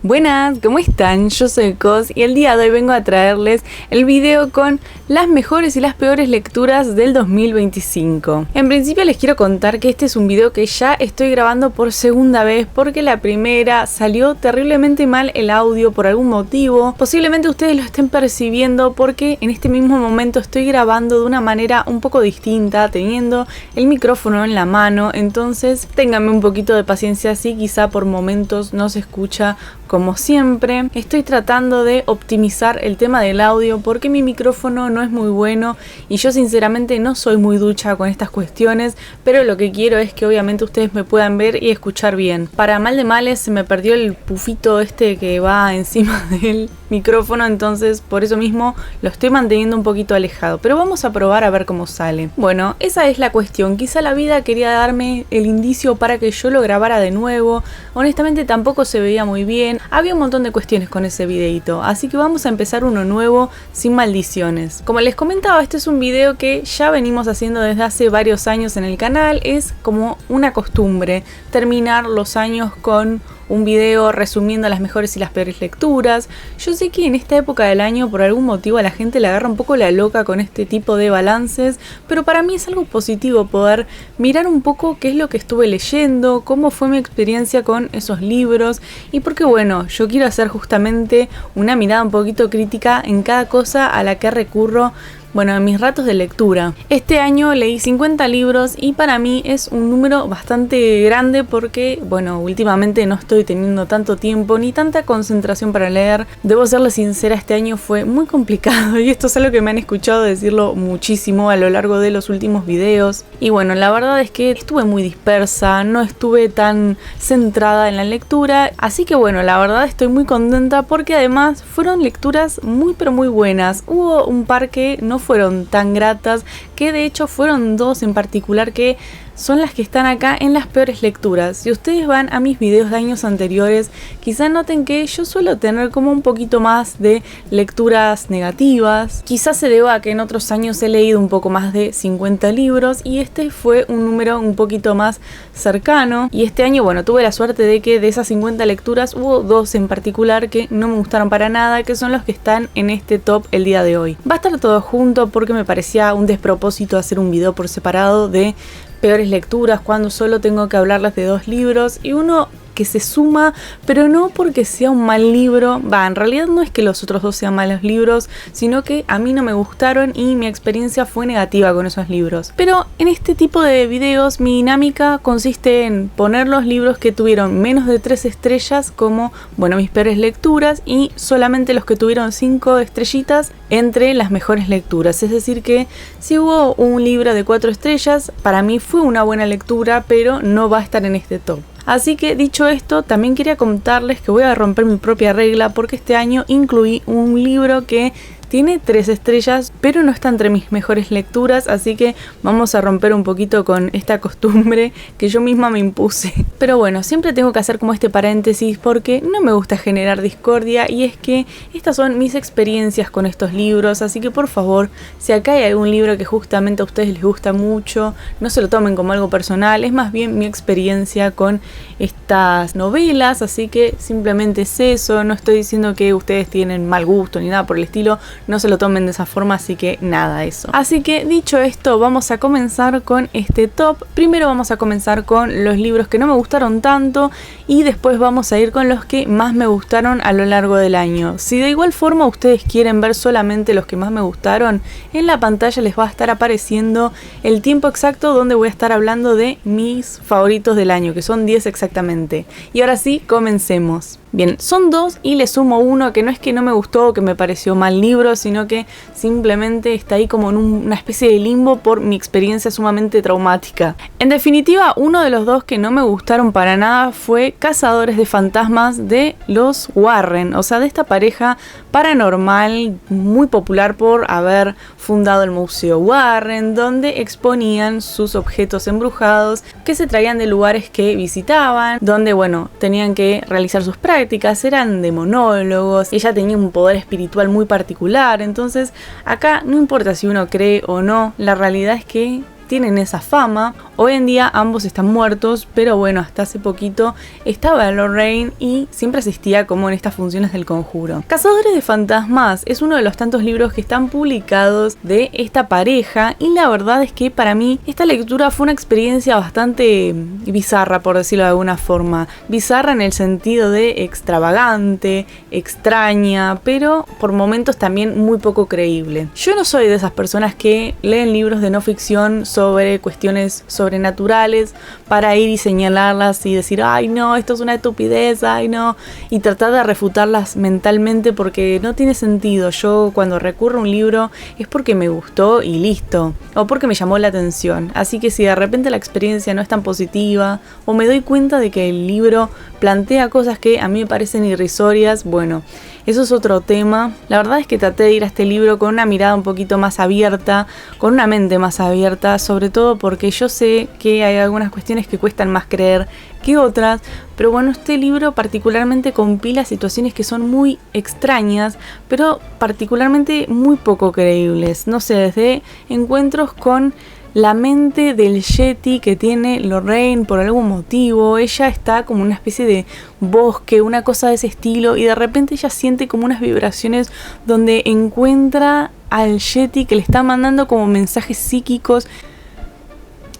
Buenas, ¿cómo están? Yo soy Cos y el día de hoy vengo a traerles el video con las mejores y las peores lecturas del 2025. En principio les quiero contar que este es un video que ya estoy grabando por segunda vez porque la primera salió terriblemente mal el audio por algún motivo. Posiblemente ustedes lo estén percibiendo porque en este mismo momento estoy grabando de una manera un poco distinta, teniendo el micrófono en la mano, entonces ténganme un poquito de paciencia si quizá por momentos no se escucha como siempre. Estoy tratando de optimizar el tema del audio porque mi micrófono no es muy bueno y yo sinceramente no soy muy ducha con estas cuestiones, pero lo que quiero es que obviamente ustedes me puedan ver y escuchar bien. Para mal de males se me perdió el pufito este que va encima del micrófono, entonces por eso mismo lo estoy manteniendo un poquito alejado, pero vamos a probar a ver cómo sale. Bueno, esa es la cuestión. Quizá la vida quería darme el indicio para que yo lo grabara de nuevo. Honestamente tampoco se veía muy bien. Había un montón de cuestiones con ese videito, así que vamos a empezar uno nuevo sin maldiciones. Como les comentaba, este es un video que ya venimos haciendo desde hace varios años en el canal. Es como una costumbre terminar los años con un video resumiendo las mejores y las peores lecturas. Yo sé que en esta época del año por algún motivo a la gente le agarra un poco la loca con este tipo de balances, pero para mí es algo positivo poder mirar un poco qué es lo que estuve leyendo, cómo fue mi experiencia con esos libros y porque bueno, yo quiero hacer justamente una mirada un poquito crítica en cada cosa a la que recurro. Bueno, en mis ratos de lectura. Este año leí 50 libros y para mí es un número bastante grande porque, bueno, últimamente no estoy teniendo tanto tiempo ni tanta concentración para leer. Debo serles sincera, este año fue muy complicado y esto es algo que me han escuchado decirlo muchísimo a lo largo de los últimos videos. Y bueno, la verdad es que estuve muy dispersa, no estuve tan centrada en la lectura, así que bueno, la verdad estoy muy contenta porque además fueron lecturas muy pero muy buenas. Hubo un par que no fueron tan gratas, que de hecho fueron dos en particular que son las que están acá en las peores lecturas. Si ustedes van a mis videos de años anteriores, quizá noten que yo suelo tener como un poquito más de lecturas negativas. Quizás se deba a que en otros años he leído un poco más de 50 libros y este fue un número un poquito más cercano. Y este año, bueno, tuve la suerte de que de esas 50 lecturas hubo dos en particular que no me gustaron para nada, que son los que están en este top el día de hoy. Va a estar todo junto porque me parecía un despropósito hacer un video por separado de peores lecturas cuando solo tengo que hablarles de dos libros y uno que se suma, pero no porque sea un mal libro. En realidad no es que los otros dos sean malos libros, sino que a mí no me gustaron y mi experiencia fue negativa con esos libros. Pero en este tipo de videos mi dinámica consiste en poner los libros que tuvieron menos de 3 estrellas como, bueno, mis peores lecturas y solamente los que tuvieron 5 estrellitas entre las mejores lecturas. Es decir que si hubo un libro de 4 estrellas, para mí fue una buena lectura, pero no va a estar en este top. Así que dicho esto, también quería contarles que voy a romper mi propia regla porque este año incluí un libro que tiene 3 estrellas, pero no está entre mis mejores lecturas, así que vamos a romper un poquito con esta costumbre que yo misma me impuse. Pero bueno, siempre tengo que hacer como este paréntesis porque no me gusta generar discordia y es que estas son mis experiencias con estos libros, así que por favor, si acá hay algún libro que justamente a ustedes les gusta mucho, no se lo tomen como algo personal, es más bien mi experiencia con estas novelas, así que simplemente es eso, no estoy diciendo que ustedes tienen mal gusto ni nada por el estilo. No se lo tomen de esa forma, así que nada, eso. Así que dicho esto, vamos a comenzar con este top. Primero vamos a comenzar con los libros que no me gustaron tanto y después vamos a ir con los que más me gustaron a lo largo del año. Si de igual forma ustedes quieren ver solamente los que más me gustaron, en la pantalla les va a estar apareciendo el tiempo exacto donde voy a estar hablando de mis favoritos del año, que son 10 exactamente. Y ahora sí, comencemos. Bien, son 2 y le sumo uno que no es que no me gustó o que me pareció mal libro, sino que simplemente está ahí como en una especie de limbo por mi experiencia sumamente traumática. En definitiva, uno de los dos que no me gustaron para nada fue Cazadores de Fantasmas de los Warren, o sea, de esta pareja paranormal muy popular por haber fundado el Museo Warren, donde exponían sus objetos embrujados que se traían de lugares que visitaban, donde, bueno, tenían que realizar sus prácticas, eran demonólogos, ella tenía un poder espiritual muy particular, entonces acá no importa si uno cree o no, la realidad es que tienen esa fama. Hoy en día ambos están muertos, pero bueno, hasta hace poquito estaba Lorraine y siempre asistía como en estas funciones del conjuro. Cazadores de Fantasmas es uno de los tantos libros que están publicados de esta pareja y la verdad es que para mí esta lectura fue una experiencia bastante bizarra, por decirlo de alguna forma. Bizarra en el sentido de extravagante, extraña, pero por momentos también muy poco creíble. Yo no soy de esas personas que leen libros de no ficción sobre cuestiones sobrenaturales para ir y señalarlas y decir, ay no, esto es una estupidez, ay no, y tratar de refutarlas mentalmente porque no tiene sentido. Yo cuando recurro a un libro es porque me gustó y listo, o porque me llamó la atención. Así que si de repente la experiencia no es tan positiva o me doy cuenta de que el libro plantea cosas que a mí me parecen irrisorias, bueno, eso es otro tema. La verdad es que traté de ir a este libro con una mirada un poquito más abierta, con una mente más abierta, sobre todo porque yo sé que hay algunas cuestiones que cuestan más creer que otras, pero bueno, este libro particularmente compila situaciones que son muy extrañas, pero particularmente muy poco creíbles. No sé, desde encuentros con la mente del Yeti que tiene Lorraine por algún motivo. Ella está como una especie de bosque, una cosa de ese estilo, y de repente ella siente como unas vibraciones donde encuentra al Yeti que le está mandando como mensajes psíquicos.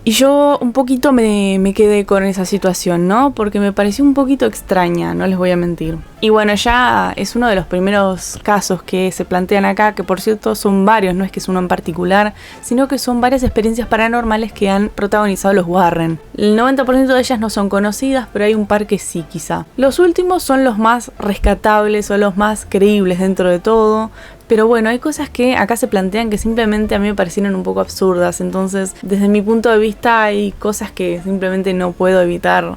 Y yo un poquito me quedé con esa situación, ¿no? Porque me pareció un poquito extraña, no les voy a mentir. Y bueno, ya es uno de los primeros casos que se plantean acá, que por cierto son varios, no es que es uno en particular, sino que son varias experiencias paranormales que han protagonizado los Warren. El 90% de ellas no son conocidas, pero hay un par que sí, quizá. Los últimos son los más rescatables o los más creíbles dentro de todo. Pero bueno, hay cosas que acá se plantean que simplemente a mí me parecieron un poco absurdas. Entonces, desde mi punto de vista, hay cosas que simplemente no puedo evitar.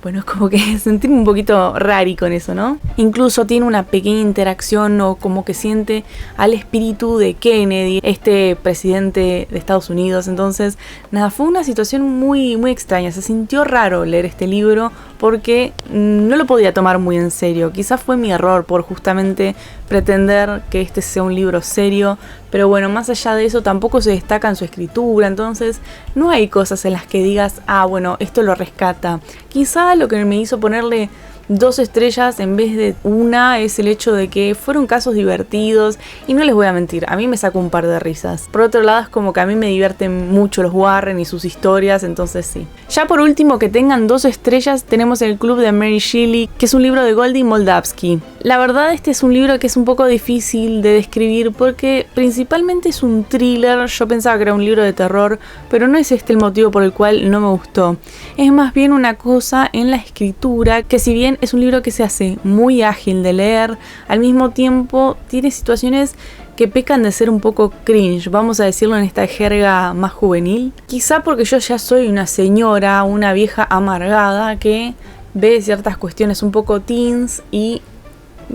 Bueno, es como que sentirme un poquito rari con eso, ¿no? Incluso tiene una pequeña interacción o como que siente al espíritu de Kennedy, este presidente de Estados Unidos. Entonces, nada, fue una situación muy, muy extraña. Se sintió raro leer este libro porque no lo podía tomar muy en serio. Quizás fue mi error por justamente pretender que este sea un libro serio, pero bueno, más allá de eso tampoco se destaca en su escritura, entonces no hay cosas en las que digas, ah bueno, esto lo rescata. Quizá lo que me hizo ponerle 2 estrellas en vez de 1 es el hecho de que fueron casos divertidos y no les voy a mentir, a mí me sacó un par de risas. Por otro lado es como que a mí me divierten mucho los Warren y sus historias, entonces sí. Ya por último, que tengan 2 estrellas, tenemos El Club de Mary Shelley, que es un libro de Goldie Moldavsky. La verdad este es un libro que es un poco difícil de describir porque principalmente es un thriller. Yo pensaba que era un libro de terror, pero no es este el motivo por el cual no me gustó. Es más bien una cosa en la escritura, que si bien es un libro que se hace muy ágil de leer, al mismo tiempo tiene situaciones que pecan de ser un poco cringe, vamos a decirlo en esta jerga más juvenil. Quizá porque yo ya soy una señora, una vieja amargada que ve ciertas cuestiones un poco teens y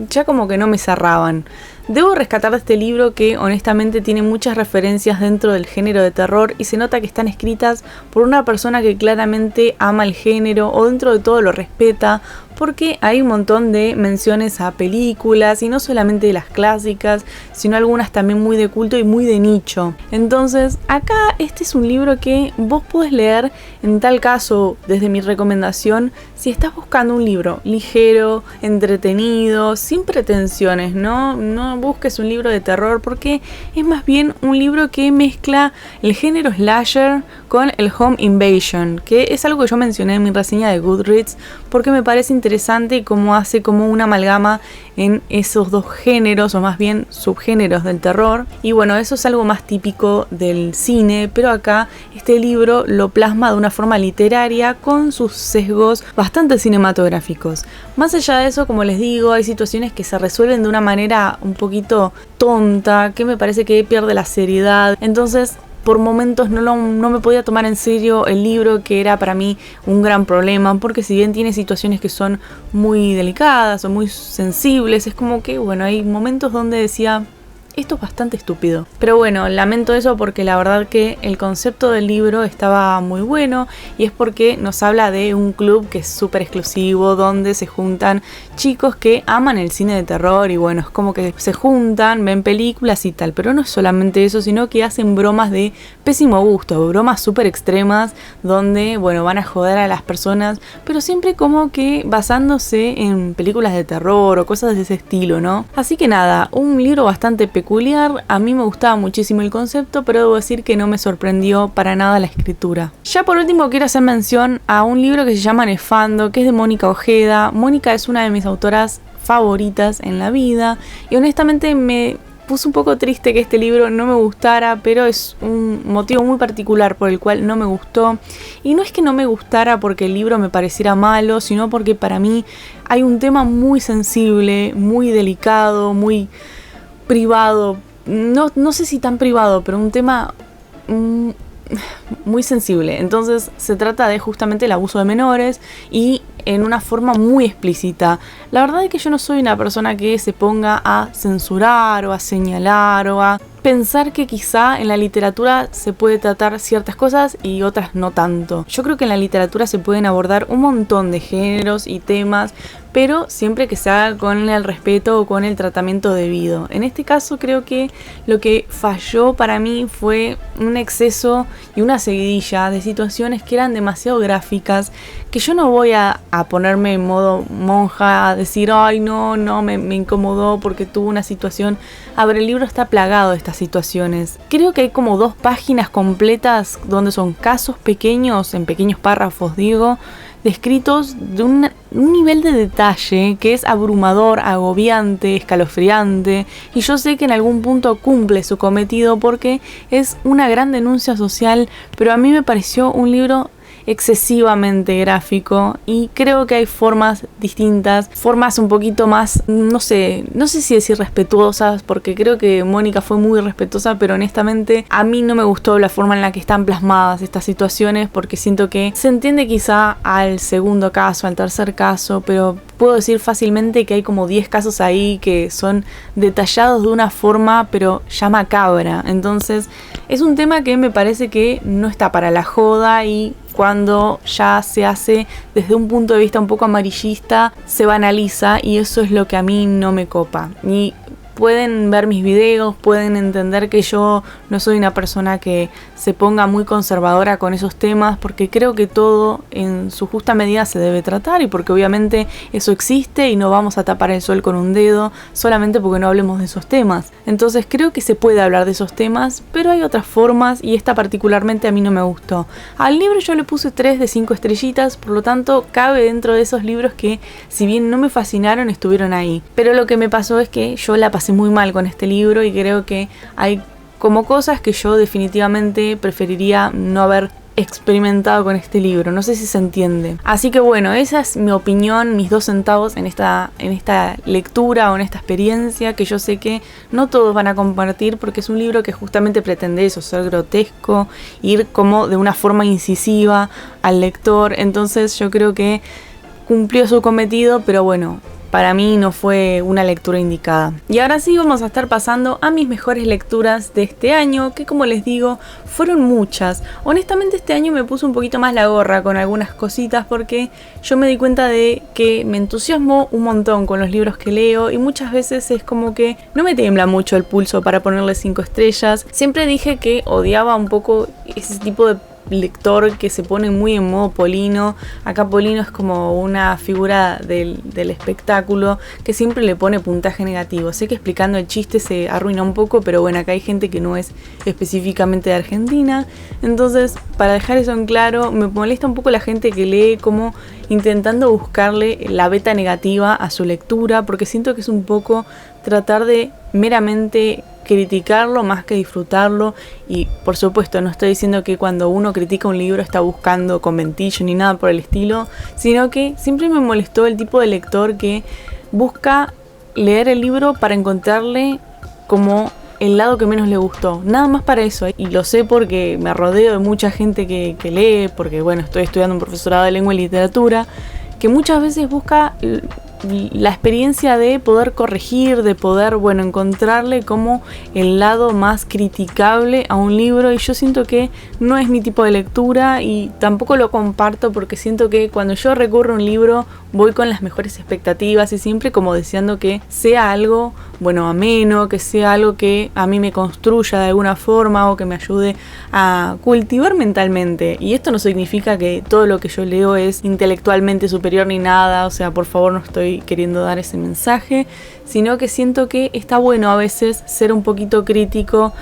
ya como que no me cerraban. Debo rescatar de este libro que honestamente tiene muchas referencias dentro del género de terror y se nota que están escritas por una persona que claramente ama el género o dentro de todo lo respeta, porque hay un montón de menciones a películas y no solamente de las clásicas, sino algunas también muy de culto y muy de nicho. Entonces acá este es un libro que vos podés leer, en tal caso desde mi recomendación, si estás buscando un libro ligero, entretenido, sin pretensiones, no busques un libro de terror porque es más bien un libro que mezcla el género slasher con el home invasion, que es algo que yo mencioné en mi reseña de Goodreads porque me parece interesante y cómo hace como una amalgama en esos dos géneros o más bien subgéneros del terror. Y bueno, eso es algo más típico del cine, pero acá este libro lo plasma de una forma literaria con sus sesgos bastante cinematográficos. Más allá de eso, como les digo, hay situaciones que se resuelven de una manera un poquito tonta, que me parece que pierde la seriedad. Entonces por momentos no me podía tomar en serio el libro, que era para mí un gran problema, porque si bien tiene situaciones que son muy delicadas o muy sensibles, es como que bueno, hay momentos donde decía, esto es bastante estúpido. Pero bueno, lamento eso porque la verdad que el concepto del libro estaba muy bueno y es porque nos habla de un club que es súper exclusivo donde se juntan chicos que aman el cine de terror y bueno, es como que se juntan, ven películas y tal, pero no es solamente eso, sino que hacen bromas de pésimo gusto, bromas súper extremas donde, bueno, van a joder a las personas, pero siempre como que basándose en películas de terror o cosas de ese estilo, ¿no? Así que nada, un libro bastante peculiar, a mí me gustaba muchísimo el concepto, pero debo decir que no me sorprendió para nada la escritura. Ya por último quiero hacer mención a un libro que se llama Nefando, que es de Mónica Ojeda. Mónica es una de mis autoras favoritas en la vida y honestamente me puso un poco triste que este libro no me gustara, pero es un motivo muy particular por el cual no me gustó. Y no es que no me gustara porque el libro me pareciera malo, sino porque para mí hay un tema muy sensible, muy delicado, muy privado. No sé si tan privado, pero un tema muy sensible. Entonces se trata de justamente el abuso de menores y en una forma muy explícita. La verdad es que yo no soy una persona que se ponga a censurar o a señalar o a pensar que quizá en la literatura se puede tratar ciertas cosas y otras no tanto. Yo creo que en la literatura se pueden abordar un montón de géneros y temas, pero siempre que se haga con el respeto o con el tratamiento debido. En este caso creo que lo que falló para mí fue un exceso y una seguidilla de situaciones que eran demasiado gráficas, que yo no voy a ponerme en modo monja a decir, ay no, me incomodó porque tuvo una situación. A ver, el libro está plagado de estas situaciones. Creo que hay como 2 páginas completas donde son casos pequeños, en pequeños párrafos digo, descritos de un nivel de detalle que es abrumador, agobiante, escalofriante, y yo sé que en algún punto cumple su cometido porque es una gran denuncia social, pero a mí me pareció un libro excesivamente gráfico y creo que hay formas distintas, formas un poquito más, no sé si decir respetuosas, porque creo que Mónica fue muy respetuosa, pero honestamente a mí no me gustó la forma en la que están plasmadas estas situaciones, porque siento que se entiende quizá al segundo caso, al tercer caso, pero puedo decir fácilmente que hay como 10 casos ahí que son detallados de una forma pero ya macabra. Entonces es un tema que me parece que no está para la joda y cuando ya se hace desde un punto de vista un poco amarillista se banaliza y eso es lo que a mí no me copa. Y pueden ver mis videos, pueden entender que yo no soy una persona que se ponga muy conservadora con esos temas, porque creo que todo en su justa medida se debe tratar y porque obviamente eso existe y no vamos a tapar el sol con un dedo solamente porque no hablemos de esos temas. Entonces creo que se puede hablar de esos temas, pero hay otras formas y esta particularmente a mí no me gustó. Al libro yo le puse 3 de 5 estrellitas, por lo tanto cabe dentro de esos libros que si bien no me fascinaron estuvieron ahí. Pero lo que me pasó es que yo la pasé muy mal con este libro y creo que hay como cosas que yo definitivamente preferiría no haber experimentado con este libro, no sé si se entiende. Así que bueno, esa es mi opinión, mis 2 centavos en esta lectura o en esta experiencia que yo sé que no todos van a compartir porque es un libro que justamente pretende eso, ser grotesco, ir como de una forma incisiva al lector. Entonces yo creo que cumplió su cometido, pero bueno, para mí no fue una lectura indicada. Y ahora sí vamos a estar pasando a mis mejores lecturas de este año, que como les digo, fueron muchas. Honestamente este año me puse un poquito más la gorra con algunas cositas porque yo me di cuenta de que me entusiasmo un montón con los libros que leo y muchas veces es como que no me tiembla mucho el pulso para ponerle 5 estrellas. Siempre dije que odiaba un poco ese tipo de lector que se pone muy en modo Polino. Acá Polino es como una figura del espectáculo que siempre le pone puntaje negativo. Sé que explicando el chiste se arruina un poco, pero bueno, acá hay gente que no es específicamente de Argentina. Entonces, para dejar eso en claro, me molesta un poco la gente que lee como intentando buscarle la beta negativa a su lectura, porque siento que es un poco tratar de meramente criticarlo más que disfrutarlo. Y por supuesto no estoy diciendo que cuando uno critica un libro está buscando conventillo ni nada por el estilo, sino que siempre me molestó el tipo de lector que busca leer el libro para encontrarle como el lado que menos le gustó, nada más para eso. Y lo sé porque me rodeo de mucha gente que lee, porque bueno, estoy estudiando un profesorado de lengua y literatura, que muchas veces busca la experiencia de poder corregir, de poder, bueno, encontrarle como el lado más criticable a un libro, y yo siento que no es mi tipo de lectura y tampoco lo comparto porque siento que cuando yo recurro a un libro voy con las mejores expectativas y siempre como deseando que sea algo, bueno, ameno, que sea algo que a mí me construya de alguna forma o que me ayude a cultivar mentalmente. Y esto no significa que todo lo que yo leo es intelectualmente superior ni nada, o sea, por favor, no estoy queriendo dar ese mensaje, sino que siento que está bueno a veces ser un poquito crítico,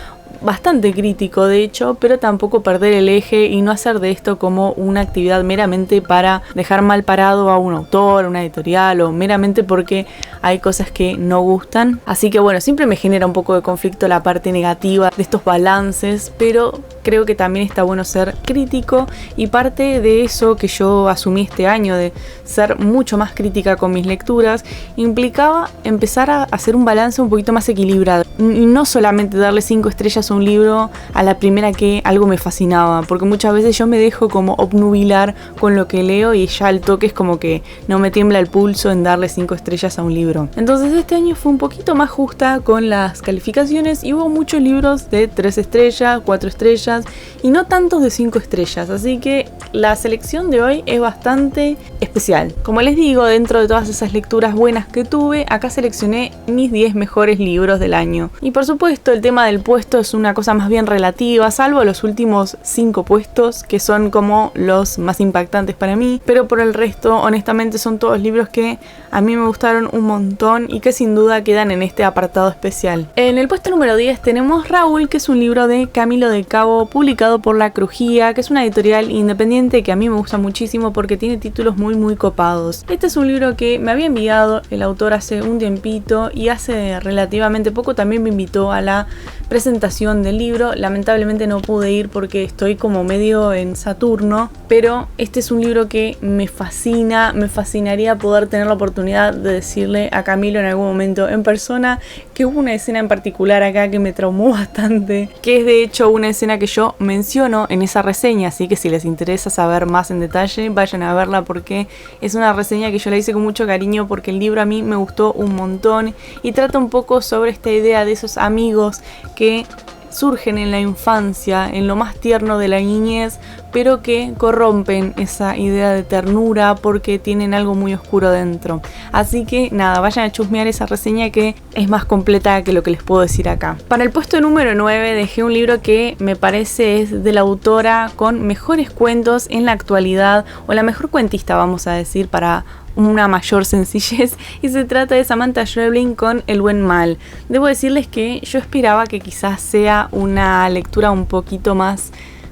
bastante crítico de hecho, pero tampoco perder el eje y no hacer de esto como una actividad meramente para dejar mal parado a un autor, una editorial, o meramente porque hay cosas que no gustan. Así que bueno, siempre me genera un poco de conflicto la parte negativa de estos balances, pero creo que también está bueno ser crítico, y parte de eso que yo asumí este año de ser mucho más crítica con mis lecturas implicaba empezar a hacer un balance un poquito más equilibrado y no solamente darle 5 estrellas a un libro a la primera que algo me fascinaba, porque muchas veces yo me dejo como obnubilar con lo que leo y ya al toque es como que no me tiembla el pulso en darle 5 estrellas a un libro. Entonces este año fue un poquito más justa con las calificaciones y hubo muchos libros de 3 estrellas, 4 estrellas y no tantos de 5 estrellas, así que la selección de hoy es bastante especial. Como les digo, dentro de todas esas lecturas buenas que tuve, acá seleccioné mis 10 mejores libros del año. Y por supuesto el tema del puesto es una cosa más bien relativa, salvo los últimos 5 puestos que son como los más impactantes para mí, pero por el resto honestamente son todos libros que a mí me gustaron un montón y que sin duda quedan en este apartado especial. En el puesto número 10 tenemos Raúl, que es un libro de Camilo de Cabo publicado por La Crujía, que es una editorial independiente que a mí me gusta muchísimo porque tiene títulos muy copados. Este es un libro que me había enviado el autor hace un tiempito y hace relativamente poco también me invitó a la presentación del libro. Lamentablemente no pude ir porque estoy como medio en Saturno, pero este es un libro que me fascina, me fascinaría poder tener la oportunidad de decirle a Camilo en algún momento en persona, que hubo una escena en particular acá que me traumó bastante, que es de hecho una escena que yo menciono en esa reseña, así que si les interesa saber más en detalle, vayan a verla porque es una reseña que yo la hice con mucho cariño porque el libro a mí me gustó un montón y trata un poco sobre esta idea de esos amigos que surgen en la infancia, en lo más tierno de la niñez, pero que corrompen esa idea de ternura porque tienen algo muy oscuro dentro. Así que nada, vayan a chusmear esa reseña que es más completa que lo que les puedo decir acá. Para el puesto número 9 dejé un libro que me parece es de la autora con mejores cuentos en la actualidad, o la mejor cuentista, vamos a decir, para una mayor sencillez, y se trata de Samantha Schweblin con El buen mal. Debo decirles que yo esperaba que quizás sea una lectura un poquito más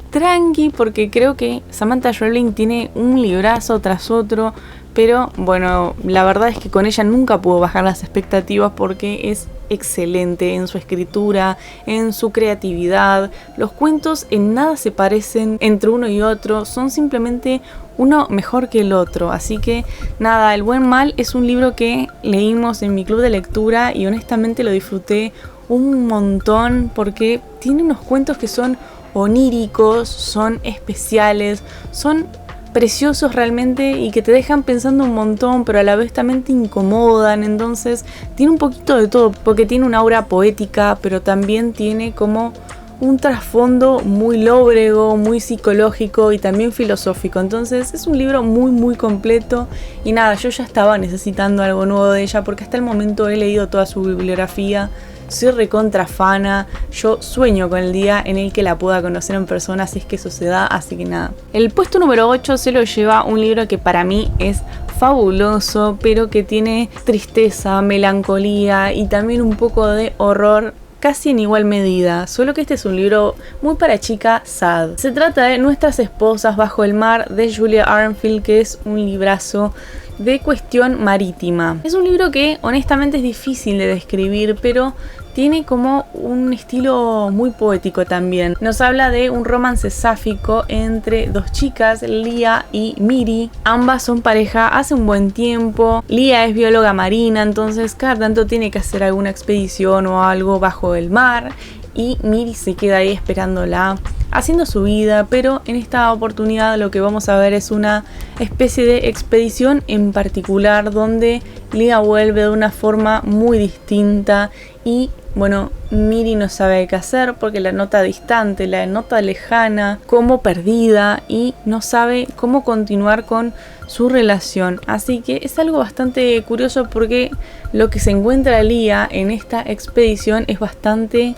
tranqui, porque creo que Samantha Schweblin tiene un librazo tras otro, pero bueno, la verdad es que con ella nunca puedo bajar las expectativas porque es excelente en su escritura, en su creatividad. Los cuentos en nada se parecen entre uno y otro, son simplemente uno mejor que el otro. Así que nada, El buen mal es un libro que leímos en mi club de lectura y honestamente lo disfruté un montón porque tiene unos cuentos que son oníricos, son especiales, son preciosos realmente y que te dejan pensando un montón, pero a la vez también te incomodan. Entonces tiene un poquito de todo, porque tiene una aura poética, pero también tiene como un trasfondo muy lóbrego, muy psicológico y también filosófico. Entonces es un libro muy completo y nada, yo ya estaba necesitando algo nuevo de ella porque hasta el momento he leído toda su bibliografía. Soy recontra fana, yo sueño con el día en el que la pueda conocer en persona, si es que eso se da, así que nada. El puesto número 8 se lo lleva un libro que para mí es fabuloso, pero que tiene tristeza, melancolía y también un poco de horror, casi en igual medida, solo que este es un libro muy para chica sad. Se trata de Nuestras esposas bajo el mar de Julia Arnfield, que es un librazo de cuestión marítima. Es un libro que honestamente es difícil de describir, pero tiene como un estilo muy poético también. Nos habla de un romance sáfico entre dos chicas, Lia y Miri. Ambas son pareja hace un buen tiempo. Lia es bióloga marina, entonces cada tanto tiene que hacer alguna expedición o algo bajo el mar. Y Miri se queda ahí esperándola haciendo su vida, pero en esta oportunidad lo que vamos a ver es una especie de expedición en particular donde Leah vuelve de una forma muy distinta y bueno, Miri no sabe qué hacer porque la nota distante, la nota lejana, como perdida y no sabe cómo continuar con su relación. Así que es algo bastante curioso porque lo que se encuentra Leah en esta expedición es bastante,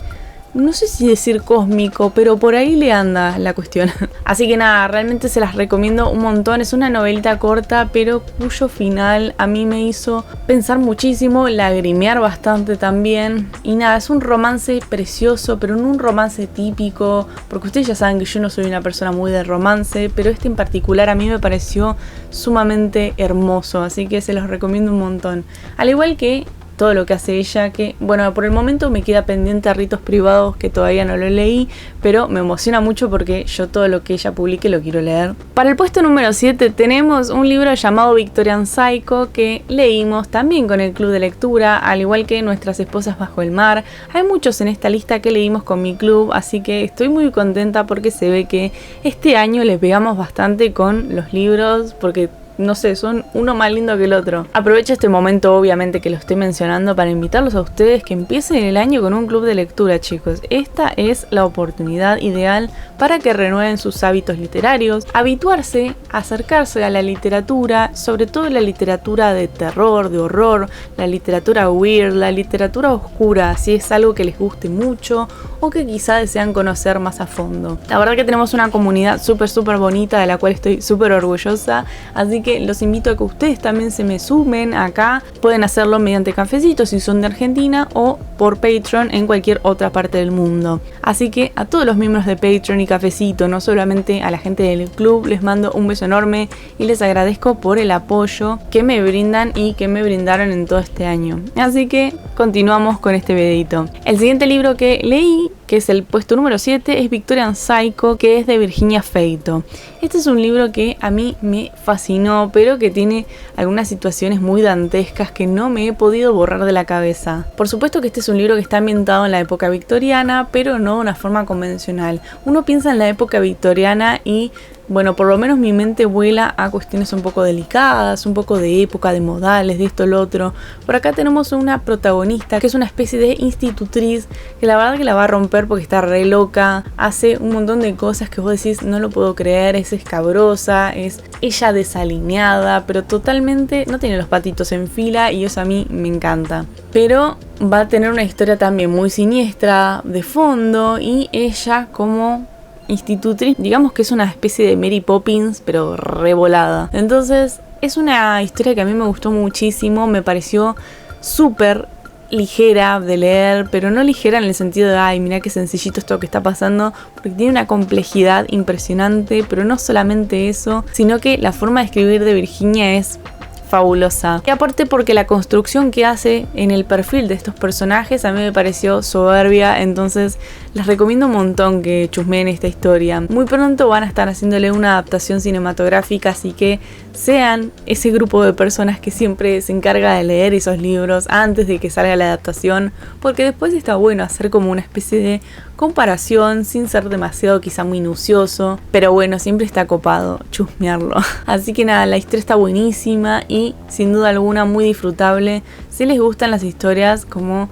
no sé si decir cósmico, pero por ahí le anda la cuestión. Así que nada, realmente se las recomiendo un montón. Es una novelita corta, pero cuyo final a mí me hizo pensar muchísimo, lagrimear bastante también. Y nada, es un romance precioso, pero no un romance típico, porque ustedes ya saben que yo no soy una persona muy de romance, pero este en particular a mí me pareció sumamente hermoso, así que se los recomiendo un montón. Al igual que todo lo que hace ella, que bueno, por el momento me queda pendiente a Ritos Privados, que todavía no lo leí, pero me emociona mucho porque yo todo lo que ella publique lo quiero leer. Para el puesto número 7 tenemos un libro llamado Victorian Psycho, que leímos también con el club de lectura, al igual que Nuestras esposas bajo el mar. Hay muchos en esta lista que leímos con mi club, así que estoy muy contenta porque se ve que este año le pegamos bastante con los libros, porque no sé, son uno más lindo que el otro. Aprovecho este momento, obviamente, que lo estoy mencionando para invitarlos a ustedes que empiecen el año con un club de lectura, chicos. Esta es la oportunidad ideal para que renueven sus hábitos literarios, habituarse, acercarse a la literatura, sobre todo la literatura de terror, de horror, la literatura weird, la literatura oscura, si es algo que les guste mucho o que quizá desean conocer más a fondo. La verdad que tenemos una comunidad súper bonita de la cual estoy súper orgullosa, así que los invito a que ustedes también se me sumen acá. Pueden hacerlo mediante Cafecito si son de Argentina o por Patreon en cualquier otra parte del mundo. Así que a todos los miembros de Patreon y Cafecito, no solamente a la gente del club, les mando un beso enorme y les agradezco por el apoyo que me brindan y que me brindaron en todo este año. Así que continuamos con este videito. El siguiente libro que leí, que es el puesto número 7, es Victorian Psycho, que es de Virginia Feito. Este es un libro que a mí me fascinó, pero que tiene algunas situaciones muy dantescas que no me he podido borrar de la cabeza. Por supuesto que este es un libro que está ambientado en la época victoriana, pero no de una forma convencional. Uno piensa en la época victoriana y bueno, por lo menos mi mente vuela a cuestiones un poco delicadas, un poco de época, de modales, de esto, lo otro. Por acá tenemos una protagonista que es una especie de institutriz que la verdad que la va a romper porque está re loca, hace un montón de cosas que vos decís no lo puedo creer, es escabrosa, es ella desalineada, pero totalmente no tiene los patitos en fila y eso a mí me encanta. Pero va a tener una historia también muy siniestra de fondo y ella como institutriz, digamos que es una especie de Mary Poppins, pero revolada. Entonces es una historia que a mí me gustó muchísimo, me pareció súper ligera de leer, pero no ligera en el sentido de ay, mira qué sencillito esto que está pasando, porque tiene una complejidad impresionante, pero no solamente eso, sino que la forma de escribir de Virginia es fabulosa. Y aparte porque la construcción que hace en el perfil de estos personajes a mí me pareció soberbia, entonces les recomiendo un montón que chusmeen esta historia. Muy pronto van a estar haciéndole una adaptación cinematográfica, así que sean ese grupo de personas que siempre se encarga de leer esos libros antes de que salga la adaptación, porque después está bueno hacer como una especie de comparación sin ser demasiado quizá minucioso, pero bueno, siempre está copado chusmearlo. Así que nada, la historia está buenísima y sin duda alguna muy disfrutable si les gustan las historias como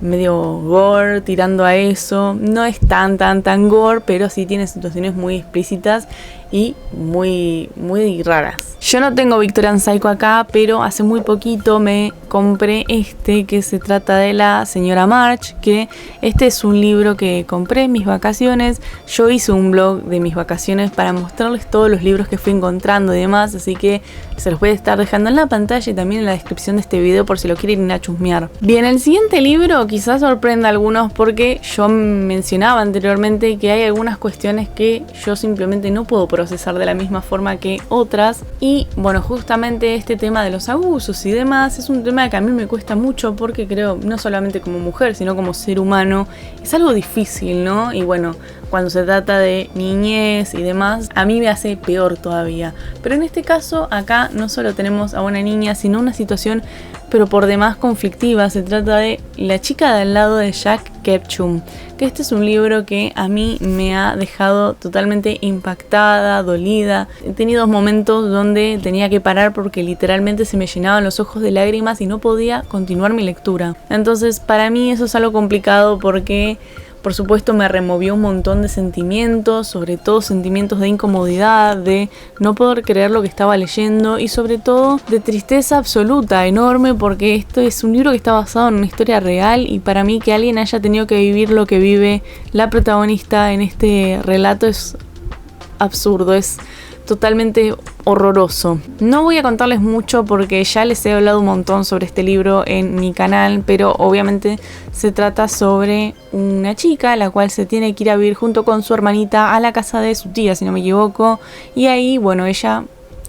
medio gore, tirando a eso. No es tan gore, pero sí tiene situaciones muy explícitas y muy raras. Yo no tengo Victorian Psycho acá, pero hace muy poquito me compré este que se trata de la señora March, que este es un libro que compré en mis vacaciones. Yo hice un blog de mis vacaciones para mostrarles todos los libros que fui encontrando y demás, así que se los voy a estar dejando en la pantalla y también en la descripción de este video por si lo quieren ir a chusmear. Bien, el siguiente libro quizás sorprenda a algunos porque yo mencionaba anteriormente que hay algunas cuestiones que yo simplemente no puedo procesar de la misma forma que otras, y bueno, justamente este tema de los abusos y demás es un tema que a mí me cuesta mucho porque creo, no solamente como mujer sino como ser humano, es algo difícil, ¿no? Y bueno, cuando se trata de niñez y demás, a mí me hace peor todavía. Pero en este caso, acá no solo tenemos a una niña, sino una situación pero por demás conflictiva. Se trata de la chica del lado de Jack, Ketchum, que este es un libro que a mí me ha dejado totalmente impactada, dolida. He tenido momentos donde tenía que parar porque literalmente se me llenaban los ojos de lágrimas y no podía continuar mi lectura. Entonces para mí eso es algo complicado porque por supuesto me removió un montón de sentimientos, sobre todo sentimientos de incomodidad, de no poder creer lo que estaba leyendo y sobre todo de tristeza absoluta, enorme, porque esto es un libro que está basado en una historia real y para mí que alguien haya tenido que vivir lo que vive la protagonista en este relato es absurdo, es totalmente horroroso. No voy a contarles mucho porque ya les he hablado un montón sobre este libro en mi canal, pero obviamente se trata sobre una chica la cual se tiene que ir a vivir junto con su hermanita a la casa de su tía, si no me equivoco, y ahí, bueno, ella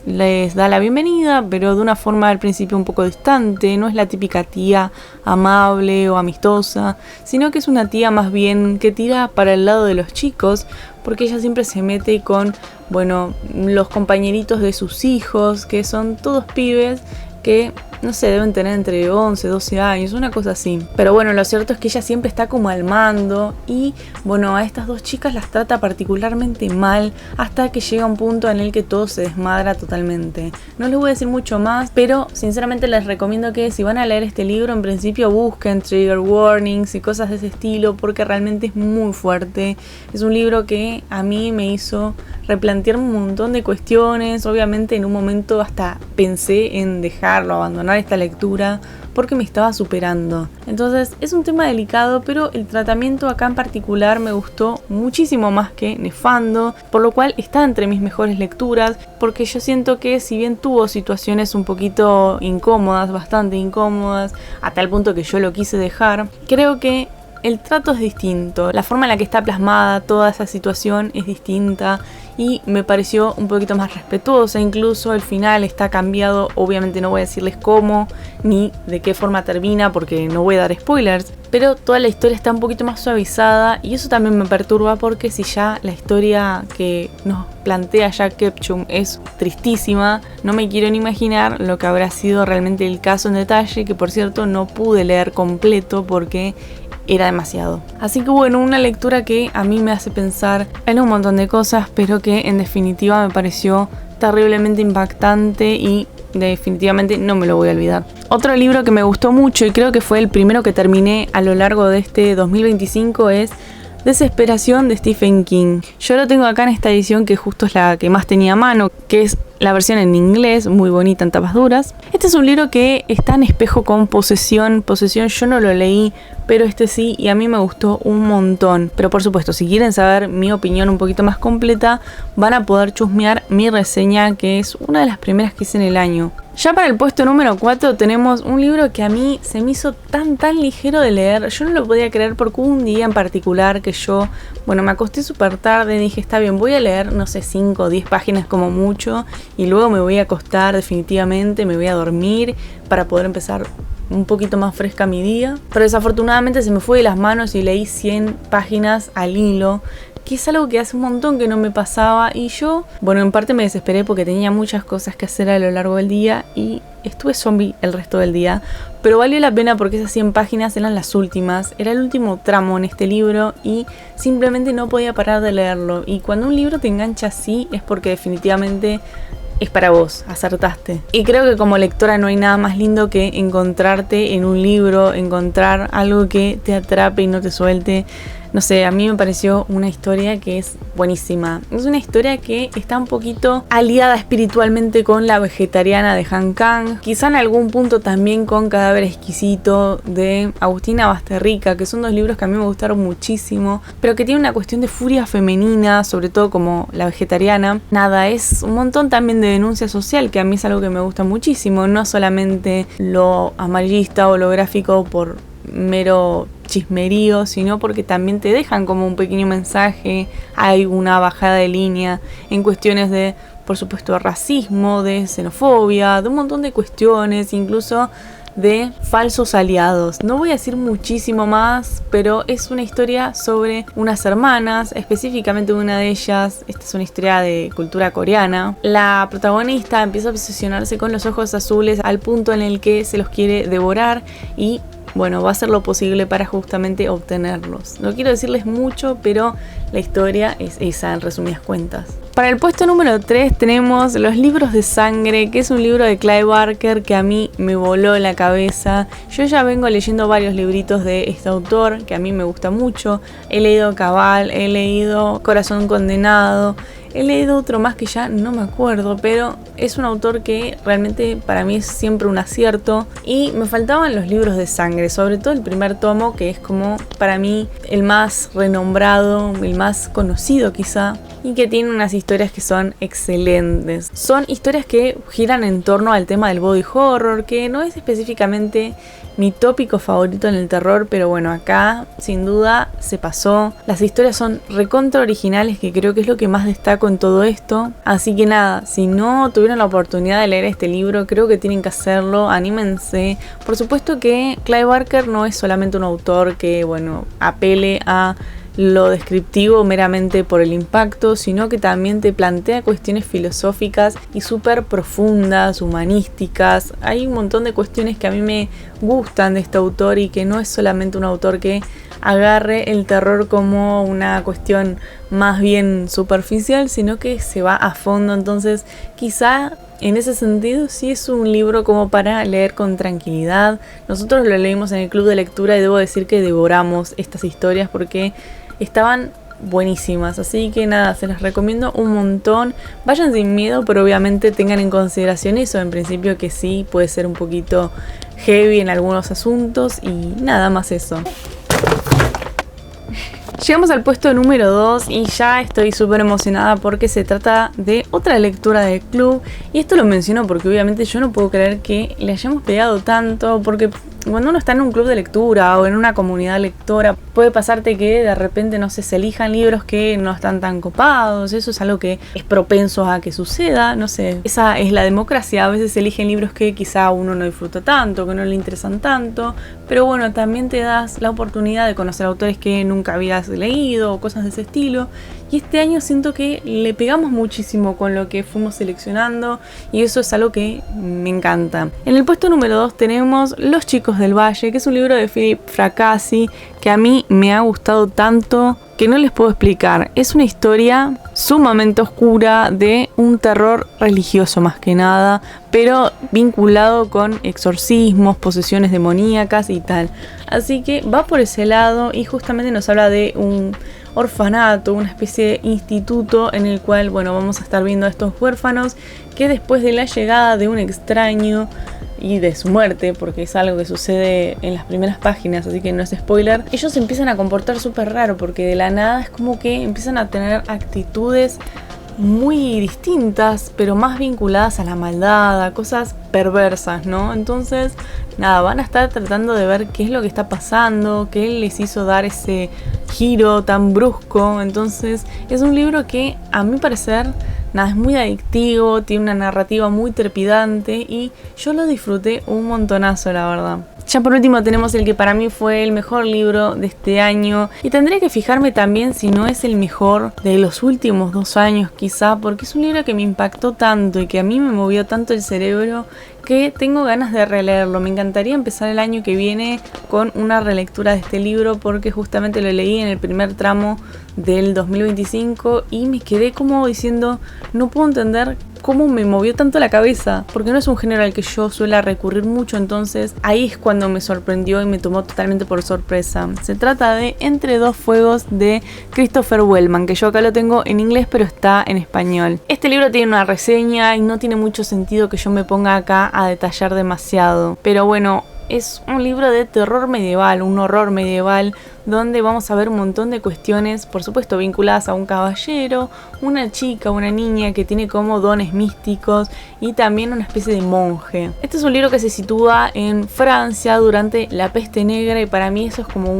les da la bienvenida, pero de una forma al principio un poco distante. No es la típica tía amable o amistosa, sino que es una tía más bien que tira para el lado de los chicos, porque ella siempre se mete con, bueno, los compañeritos de sus hijos, que son todos pibes que, no sé, deben tener entre 11, 12 años, una cosa así. Pero bueno, lo cierto es que ella siempre está como al mando y, bueno, a estas dos chicas las trata particularmente mal hasta que llega un punto en el que todo se desmadra totalmente. No les voy a decir mucho más, pero sinceramente les recomiendo que si van a leer este libro, en principio busquen trigger warnings y cosas de ese estilo, porque realmente es muy fuerte. Es un libro que a mí me hizo replantearme un montón de cuestiones. Obviamente en un momento hasta pensé en dejarlo, abandonar esta lectura porque me estaba superando. Entonces es un tema delicado, pero el tratamiento acá en particular me gustó muchísimo más que Nefando, por lo cual está entre mis mejores lecturas, porque yo siento que si bien tuvo situaciones un poquito incómodas, bastante incómodas, a tal punto que yo lo quise dejar, creo que el trato es distinto, la forma en la que está plasmada toda esa situación es distinta y me pareció un poquito más respetuosa. Incluso el final está cambiado, obviamente no voy a decirles cómo ni de qué forma termina porque no voy a dar spoilers, pero toda la historia está un poquito más suavizada y eso también me perturba, porque si ya la historia que nos plantea Jack Ketchum es tristísima, no me quiero ni imaginar lo que habrá sido realmente el caso en detalle, que por cierto no pude leer completo porque era demasiado. Así que bueno, una lectura que a mí me hace pensar en un montón de cosas, pero que en definitiva me pareció terriblemente impactante y definitivamente no me lo voy a olvidar. Otro libro que me gustó mucho y creo que fue el primero que terminé a lo largo de este 2025 es Desesperación de Stephen King. Yo lo tengo acá en esta edición que justo es la que más tenía a mano, que es la versión en inglés, muy bonita en tapas duras. Este es un libro que está en espejo con Posesión. Posesión yo no lo leí, pero este sí, y a mí me gustó un montón. Pero por supuesto, si quieren saber mi opinión un poquito más completa, van a poder chusmear mi reseña, que es una de las primeras que hice en el año. Ya para el puesto número 4 tenemos un libro que a mí se me hizo tan ligero de leer. Yo no lo podía creer porque hubo un día en particular que yo, bueno, me acosté súper tarde y dije, está bien, voy a leer, no sé, 5 o 10 páginas como mucho y luego me voy a acostar definitivamente, me voy a dormir para poder empezar un poquito más fresca mi día. Pero desafortunadamente se me fue de las manos y leí 100 páginas al hilo, que es algo que hace un montón que no me pasaba, y yo, bueno, en parte me desesperé porque tenía muchas cosas que hacer a lo largo del día y estuve zombie el resto del día, pero valió la pena porque esas 100 páginas eran las últimas, era el último tramo en este libro y simplemente no podía parar de leerlo. Y cuando un libro te engancha así es porque definitivamente es para vos, acertaste. Y creo que como lectora no hay nada más lindo que encontrarte en un libro, encontrar algo que te atrape y no te suelte. No sé, a mí me pareció una historia que es buenísima. Es una historia que está un poquito aliada espiritualmente con La vegetariana de Han Kang. Quizá en algún punto también con Cadáver exquisito de Agustina Basterrica, que son dos libros que a mí me gustaron muchísimo, pero que tienen una cuestión de furia femenina, sobre todo como La vegetariana. Nada, es un montón también de denuncia social, que a mí es algo que me gusta muchísimo. No solamente lo amarillista o lo gráfico por mero chismerío, sino porque también te dejan como un pequeño mensaje. Hay una bajada de línea en cuestiones de, por supuesto, de racismo, de xenofobia, de un montón de cuestiones, incluso de falsos aliados. No voy a decir muchísimo más, pero es una historia sobre unas hermanas, específicamente una de ellas. Esta es una historia de cultura coreana. La protagonista empieza a obsesionarse con los ojos azules al punto en el que se los quiere devorar y bueno, va a hacer lo posible para justamente obtenerlos. No quiero decirles mucho, pero la historia es esa en resumidas cuentas. Para el puesto número 3 tenemos Los libros de sangre, que es un libro de Clive Barker que a mí me voló la cabeza. Yo ya vengo leyendo varios libritos de este autor que a mí me gusta mucho. He leído Cabal, he leído Corazón Condenado, he leído otro más que ya no me acuerdo, pero es un autor que realmente para mí es siempre un acierto. Y me faltaban los libros de sangre, sobre todo el primer tomo, que es como para mí el más renombrado, el más conocido quizá, y que tiene unas historias que son excelentes. Son historias que giran en torno al tema del body horror, que no es específicamente mi tópico favorito en el terror, pero bueno, acá sin duda se pasó. Las historias son recontra originales, que creo que es lo que más destaco en todo esto. Así que nada, si no tuvieron la oportunidad de leer este libro, creo que tienen que hacerlo, anímense. Por supuesto que Clive Barker no es solamente un autor que, bueno, apele a lo descriptivo meramente por el impacto, sino que también te plantea cuestiones filosóficas y súper profundas, humanísticas. Hay un montón de cuestiones que a mí me gustan de este autor y que no es solamente un autor que agarre el terror como una cuestión más bien superficial, sino que se va a fondo. Entonces quizá en ese sentido sí es un libro como para leer con tranquilidad. Nosotros lo leímos en el club de lectura y debo decir que devoramos estas historias porque estaban buenísimas, así que nada, se las recomiendo un montón. Vayan sin miedo, pero obviamente tengan en consideración eso, en principio que sí puede ser un poquito heavy en algunos asuntos y nada más eso. Llegamos al puesto número 2 y ya estoy súper emocionada porque se trata de otra lectura del club. Y esto lo menciono porque obviamente yo no puedo creer que le hayamos pegado tanto, porque cuando uno está en un club de lectura o en una comunidad lectora, puede pasarte que de repente, no sé, se elijan libros que no están tan copados. Eso es algo que es propenso a que suceda, no sé. Esa es la democracia. A veces se eligen libros que quizá uno no disfruta tanto, que no le interesan tanto. Pero bueno, también te das la oportunidad de conocer autores que nunca habías leído o cosas de ese estilo. Y este año siento que le pegamos muchísimo con lo que fuimos seleccionando y eso es algo que me encanta. En el puesto número 2 tenemos Los chicos del valle, que es un libro de Philip Fracassi que a mí me ha gustado tanto que no les puedo explicar. Es una historia sumamente oscura de un terror religioso más que nada, pero vinculado con exorcismos, posesiones demoníacas y tal. Así que va por ese lado y justamente nos habla de un orfanato, una especie de instituto en el cual, bueno, vamos a estar viendo a estos huérfanos que después de la llegada de un extraño y de su muerte, porque es algo que sucede en las primeras páginas, así que no es spoiler, ellos se empiezan a comportar súper raro porque de la nada es como que empiezan a tener actitudes muy distintas, pero más vinculadas a la maldad, a cosas perversas, ¿no? Entonces, nada, van a estar tratando de ver qué es lo que está pasando, qué les hizo dar ese giro tan brusco. Entonces, es un libro que, a mi parecer, nada, es muy adictivo, tiene una narrativa muy trepidante y yo lo disfruté un montonazo, la verdad. Ya por último tenemos el que para mí fue el mejor libro de este año y tendré que fijarme también si no es el mejor de los últimos 2 años quizá, porque es un libro que me impactó tanto y que a mí me movió tanto el cerebro que tengo ganas de releerlo. Me encantaría empezar el año que viene con una relectura de este libro porque justamente lo leí en el primer tramo del 2025 y me quedé como diciendo, no puedo entender cómo me movió tanto la cabeza, porque no es un género al que yo suelo recurrir mucho, entonces ahí es cuando me sorprendió y me tomó totalmente por sorpresa. Se trata de Entre dos fuegos de Christopher Wellman, que yo acá lo tengo en inglés pero está en español. Este libro tiene una reseña y no tiene mucho sentido que yo me ponga acá a detallar demasiado, pero bueno, es un libro de terror medieval, un horror medieval, donde vamos a ver un montón de cuestiones, por supuesto vinculadas a un caballero, una chica, una niña que tiene como dones místicos y también una especie de monje. Este es un libro que se sitúa en Francia durante la peste negra y para mí eso es como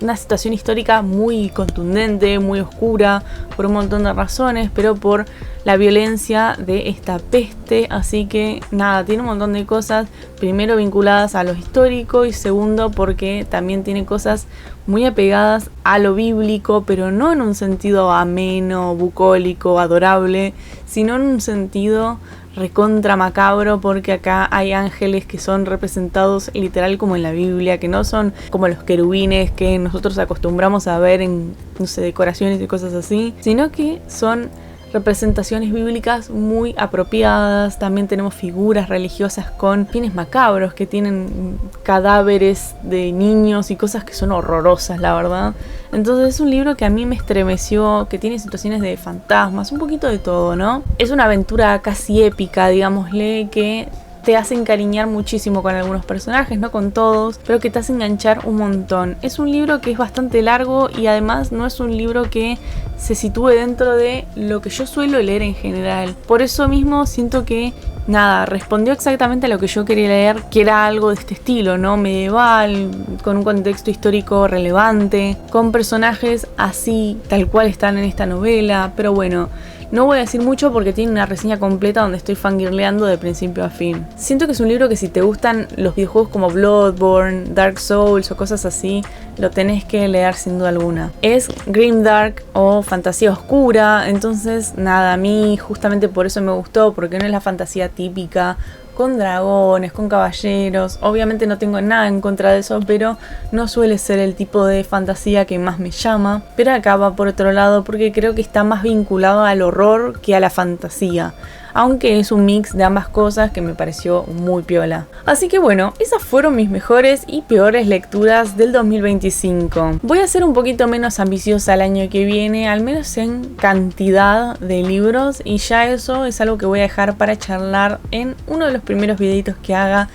una situación histórica muy contundente, muy oscura, por un montón de razones, pero por la violencia de esta peste. Así que nada, tiene un montón de cosas, primero vinculadas a lo histórico y segundo porque también tiene cosas muy apegadas a lo bíblico, pero no en un sentido ameno, bucólico, adorable, sino en un sentido recontra macabro, porque acá hay ángeles que son representados literal como en la Biblia, que no son como los querubines que nosotros acostumbramos a ver en, no sé, decoraciones y cosas así, sino que son representaciones bíblicas muy apropiadas. También tenemos figuras religiosas con fines macabros que tienen cadáveres de niños y cosas que son horrorosas, la verdad. Entonces es un libro que a mí me estremeció, que tiene situaciones de fantasmas, un poquito de todo, ¿no? Es una aventura casi épica, digámosle, que te hace encariñar muchísimo con algunos personajes, no con todos, pero que te hace enganchar un montón. Es un libro que es bastante largo y además no es un libro que se sitúe dentro de lo que yo suelo leer en general. Por eso mismo siento que nada, respondió exactamente a lo que yo quería leer, que era algo de este estilo, ¿no? Medieval, con un contexto histórico relevante, con personajes así, tal cual están en esta novela, pero bueno, no voy a decir mucho porque tiene una reseña completa donde estoy fangirleando de principio a fin. Siento que es un libro que si te gustan los videojuegos como Bloodborne, Dark Souls o cosas así, lo tenés que leer sin duda alguna. Es grimdark o fantasía oscura, entonces nada, a mí justamente por eso me gustó, porque no es la fantasía típica con dragones, con caballeros. Obviamente no tengo nada en contra de eso, pero no suele ser el tipo de fantasía que más me llama. Pero acá va por otro lado porque creo que está más vinculado al horror que a la fantasía, aunque es un mix de ambas cosas que me pareció muy piola. Así que bueno, esas fueron mis mejores y peores lecturas del 2025. Voy a ser un poquito menos ambiciosa el año que viene, al menos en cantidad de libros, y ya eso es algo que voy a dejar para charlar en uno de los primeros videitos que haga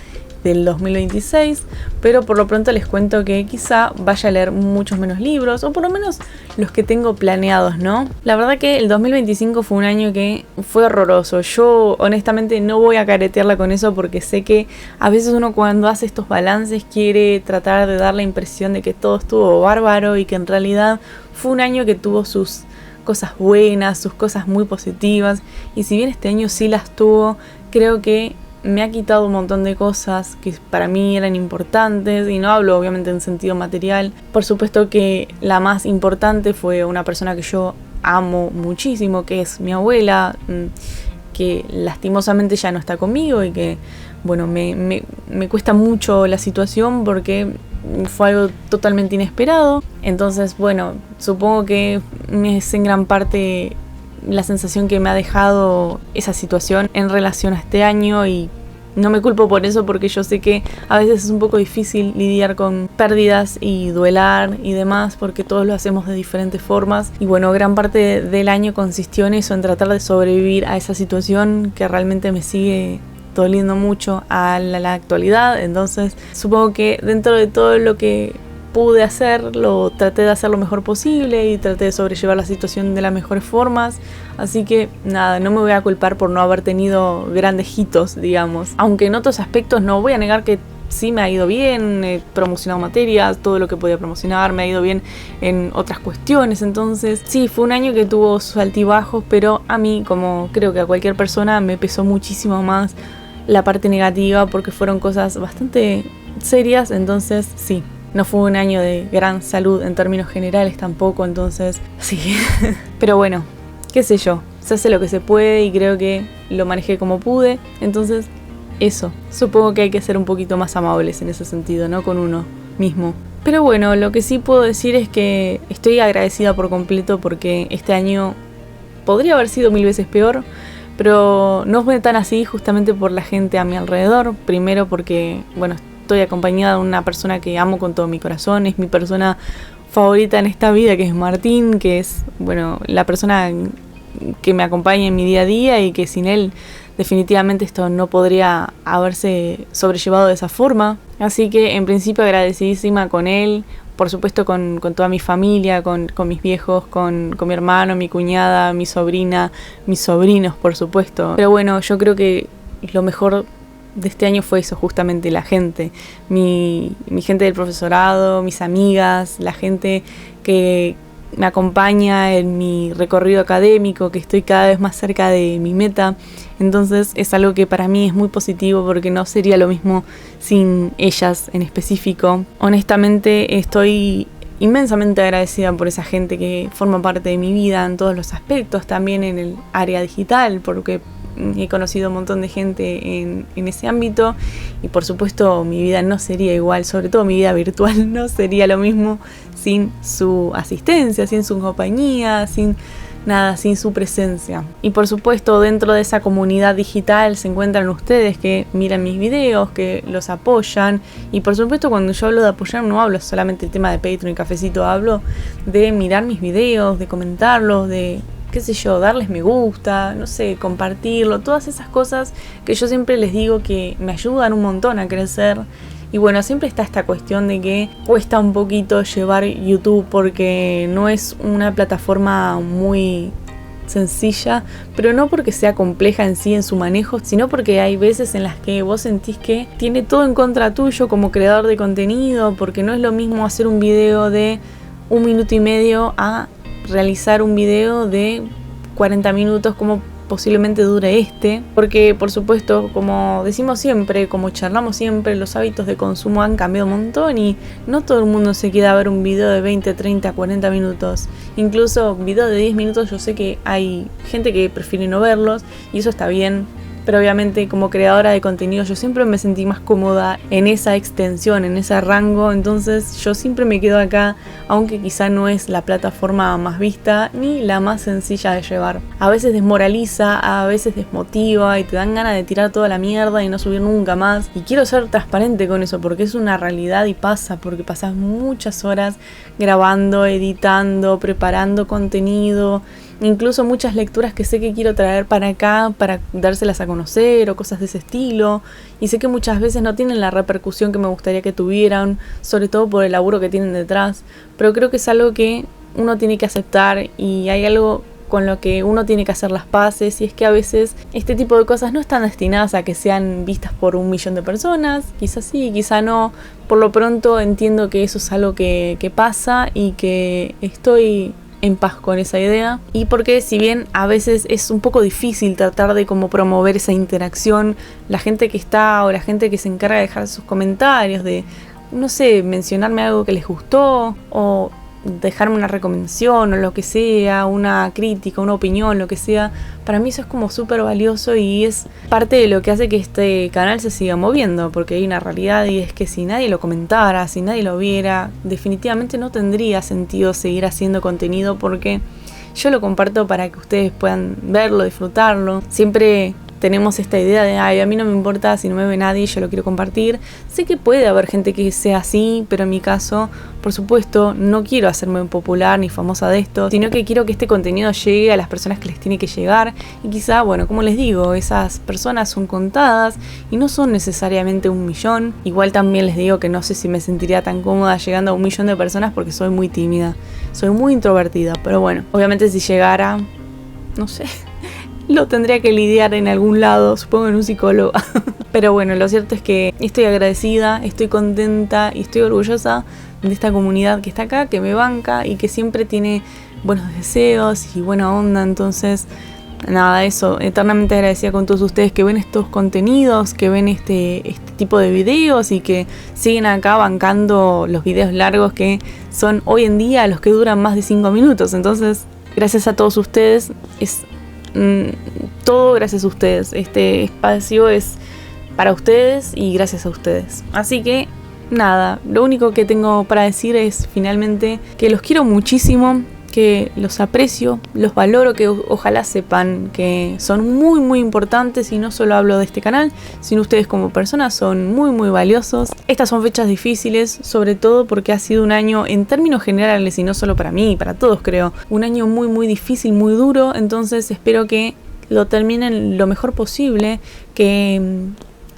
del 2026, pero por lo pronto les cuento que quizá vaya a leer muchos menos libros, o por lo menos los que tengo planeados, ¿no? La verdad que el 2025 fue un año que fue horroroso. Yo honestamente no voy a caretearla con eso porque sé que a veces uno cuando hace estos balances quiere tratar de dar la impresión de que todo estuvo bárbaro y que en realidad fue un año que tuvo sus cosas buenas, sus cosas muy positivas, y si bien este año sí las tuvo, creo que me ha quitado un montón de cosas que para mí eran importantes, y no hablo obviamente en sentido material. Por supuesto que la más importante fue una persona que yo amo muchísimo, que es mi abuela, que lastimosamente ya no está conmigo y que, bueno, me cuesta mucho la situación porque fue algo totalmente inesperado. Entonces, bueno, supongo que es en gran parte la sensación que me ha dejado esa situación en relación a este año, y no me culpo por eso porque yo sé que a veces es un poco difícil lidiar con pérdidas y duelar y demás, porque todos lo hacemos de diferentes formas, y bueno, gran parte del año consistió en eso, en tratar de sobrevivir a esa situación que realmente me sigue doliendo mucho a la actualidad. Entonces supongo que dentro de todo lo que pude hacerlo, traté de hacer lo mejor posible y traté de sobrellevar la situación de las mejores formas. Así que nada, no me voy a culpar por no haber tenido grandes hitos, digamos. Aunque en otros aspectos no voy a negar que sí me ha ido bien, he promocionado materias, todo lo que podía promocionar, me ha ido bien en otras cuestiones. Entonces sí, fue un año que tuvo sus altibajos, pero a mí, como creo que a cualquier persona, me pesó muchísimo más la parte negativa porque fueron cosas bastante serias. Entonces sí, no fue un año de gran salud en términos generales tampoco, entonces sí. Pero bueno, qué sé yo, se hace lo que se puede y creo que lo manejé como pude. Entonces eso, supongo que hay que ser un poquito más amables en ese sentido, ¿no? Con uno mismo. Pero bueno, lo que sí puedo decir es que estoy agradecida por completo porque este año podría haber sido 1000 veces peor, pero no fue tan así justamente por la gente a mi alrededor. Primero porque, bueno, estoy acompañada de una persona que amo con todo mi corazón, es mi persona favorita en esta vida, que es Martín, que es, bueno, la persona que me acompaña en mi día a día y que sin él definitivamente esto no podría haberse sobrellevado de esa forma. Así que en principio agradecidísima con él, por supuesto con toda mi familia, con mis viejos, con mi hermano, mi cuñada, mi sobrina, mis sobrinos, por supuesto. Pero bueno, yo creo que lo mejor de este año fue eso, justamente la gente, mi gente del profesorado, mis amigas, la gente que me acompaña en mi recorrido académico, que estoy cada vez más cerca de mi meta. Entonces es algo que para mí es muy positivo porque no sería lo mismo sin ellas en específico. Honestamente estoy inmensamente agradecida por esa gente que forma parte de mi vida en todos los aspectos, también en el área digital, porque he conocido un montón de gente en ese ámbito y por supuesto mi vida no sería igual, sobre todo mi vida virtual no sería lo mismo sin su asistencia, sin su compañía, sin nada, sin su presencia. Y por supuesto dentro de esa comunidad digital se encuentran ustedes que miran mis videos, que los apoyan, y por supuesto cuando yo hablo de apoyar no hablo solamente del tema de Patreon y Cafecito, hablo de mirar mis videos, de comentarlos, de qué sé yo, darles me gusta, no sé, compartirlo, todas esas cosas que yo siempre les digo que me ayudan un montón a crecer. Y bueno, siempre está esta cuestión de que cuesta un poquito llevar YouTube porque no es una plataforma muy sencilla, pero no porque sea compleja en sí en su manejo, sino porque hay veces en las que vos sentís que tiene todo en contra tuyo como creador de contenido, porque no es lo mismo hacer un video de 1 minuto y medio a realizar un video de 40 minutos como posiblemente dure porque por supuesto, como decimos siempre, como charlamos siempre, los hábitos de consumo han cambiado un montón y no todo el mundo se queda a ver un video de 20, 30, 40 minutos. Incluso videos de 10 minutos yo sé que hay gente que prefiere no verlos y eso está bien. Pero obviamente como creadora de contenido yo siempre me sentí más cómoda en esa extensión, en ese rango, entonces yo siempre me quedo acá, aunque quizá no es la plataforma más vista ni la más sencilla de llevar. A veces desmoraliza, a veces desmotiva y te dan ganas de tirar toda la mierda y no subir nunca más. Y quiero ser transparente con eso porque es una realidad y pasa, porque pasas muchas horas grabando, editando, preparando contenido, incluso muchas lecturas que sé que quiero traer para acá para dárselas a conocer o cosas de ese estilo, y sé que muchas veces no tienen la repercusión que me gustaría que tuvieran, sobre todo por el laburo que tienen detrás, pero creo que es algo que uno tiene que aceptar y hay algo con lo que uno tiene que hacer las paces, y es que a veces este tipo de cosas no están destinadas a que sean vistas por 1 millón de personas, quizás sí, quizá no. Por lo pronto entiendo que eso es algo que pasa y que estoy en paz con esa idea, y porque si bien a veces es un poco difícil tratar de como promover esa interacción, la gente que está o la gente que se encarga de dejar sus comentarios, de no sé, mencionarme algo que les gustó o dejarme una recomendación o lo que sea, una crítica, una opinión, lo que sea, para mí eso es como súper valioso y es parte de lo que hace que este canal se siga moviendo, porque hay una realidad y es que si nadie lo comentara, si nadie lo viera, definitivamente no tendría sentido seguir haciendo contenido, porque yo lo comparto para que ustedes puedan verlo, disfrutarlo. Siempre tenemos esta idea de, ay, a mí no me importa si no me ve nadie, yo lo quiero compartir. Sé que puede haber gente que sea así, pero en mi caso, por supuesto, no quiero hacerme popular ni famosa de esto, sino que quiero que este contenido llegue a las personas que les tiene que llegar. Y quizá, bueno, como les digo, esas personas son contadas y no son necesariamente 1 millón. Igual también les digo que no sé si me sentiría tan cómoda llegando a 1 millón de personas porque soy muy tímida, soy muy introvertida. Pero bueno, obviamente si llegara, no sé, lo tendría que lidiar en algún lado, supongo en un psicólogo. Pero bueno, lo cierto es que estoy agradecida, estoy contenta y estoy orgullosa de esta comunidad que está acá, que me banca y que siempre tiene buenos deseos y buena onda. Entonces, nada, eso, eternamente agradecida con todos ustedes que ven estos contenidos, que ven este tipo de videos y que siguen acá bancando los videos largos que son hoy en día los que duran más de 5 minutos. Entonces, gracias a todos ustedes, es todo gracias a ustedes. Este espacio es para ustedes y gracias a ustedes. Así que nada, lo único que tengo para decir es finalmente que los quiero muchísimo, que los aprecio, los valoro, que ojalá sepan que son muy muy importantes, y no solo hablo de este canal, sino ustedes como personas son muy muy valiosos. Estas son fechas difíciles, sobre todo porque ha sido un año en términos generales, y no solo para mí, para todos creo, un año muy muy difícil, muy duro. Entonces espero que lo terminen lo mejor posible, que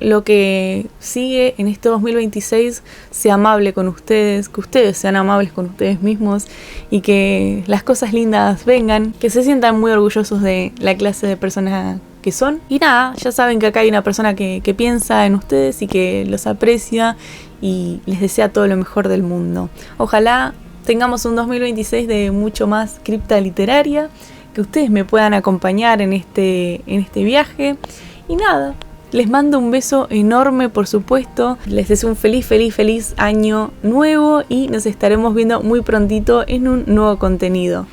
lo que sigue en este 2026 sea amable con ustedes, que ustedes sean amables con ustedes mismos y que las cosas lindas vengan, que se sientan muy orgullosos de la clase de persona que son. Y nada, ya saben que acá hay una persona que piensa en ustedes y que los aprecia y les desea todo lo mejor del mundo. Ojalá tengamos un 2026 de mucho más cripta literaria, que ustedes me puedan acompañar en este viaje. Y nada, les mando un beso enorme, por supuesto. Les deseo un feliz año nuevo y nos estaremos viendo muy prontito en un nuevo contenido.